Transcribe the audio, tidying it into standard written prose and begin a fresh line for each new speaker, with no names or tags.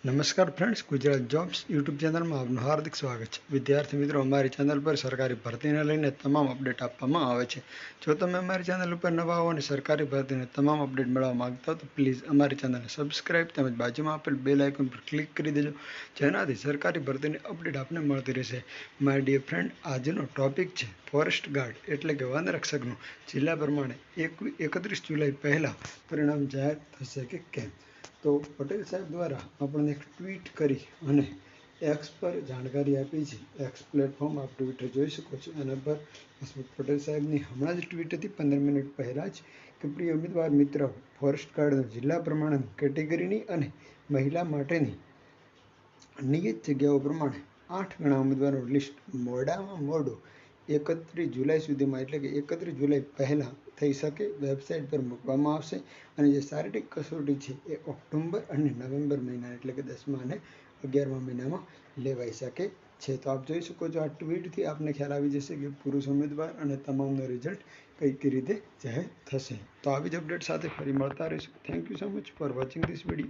नमस्कार friends, Gujarat jobs YouTube channel में आपનું हार्दिक स्वागत है। विद्यार्थी मित्रों, अमारी चैनल पर सरकारी भर्तीने लईने तमाम अपडेट आपवामां आवे छे। जो तमे अमारी चैनल पर नवा हो अने सरकारी भर्तीने तमाम अपडेट मेळववा मांगता हो तो प्लीज अमारी चैनलने सब्सक्राइब तेमज बाजुमां आपेल बेल आइकन पर क्लिक करी देजो, जेनाथी सरकारी भर्तीनी अपडेट आपने मळती रहेशे। माय डियर फ्रेंड, आजनो टॉपिक छे फॉरेस्ट गार्ड एटले के वन रक्षकनुं जिल्ला प्रमाणे 31 जुलाई पहला परिणाम जाहेर थशे के केम। तो पटेल साहेब द्वारा आपने एक ट्वीट करी अने एक्स पर जानकारी आपी है। एक्स प्लेटफॉर्म आप ट्विटर जोई शको छो। एना पर हसमुख पटेल साहेबनी हमणां ज ट्वीट हती 15 मिनिट पहला ज के प्रिय उम्मीदवार मित्र, फॉरेस्ट गार्ड जिल्ला प्रमाणे केटेगरीनी अने महिला माटेनी नियत जग्याओ प्रमाणे 8 गणा उम्मीदवारों लिस्ट मोडामां मोडुं 31 जुलाई सुधीमां एटले के 31 जुलाई पहला थई शके वेबसाइट पर मूकवामां आवशे। अने जे शारीरिक कसोटी छे ए ऑक्टोबर अने नवेम्बर महीना एटले के 10मा अने 11मा महीनामां लेवाई शके छे। तो आप जोई शको छो, आ ट्वीटथी आपने ख्याल आवी जशे के पुरुष उम्मीदवार अने तमामनो रिजल्ट कई रीते जाहेर थशे। तो आवी ज अपडेट साथे फरी मळता रहीशुं। Thank you so much for watching this video.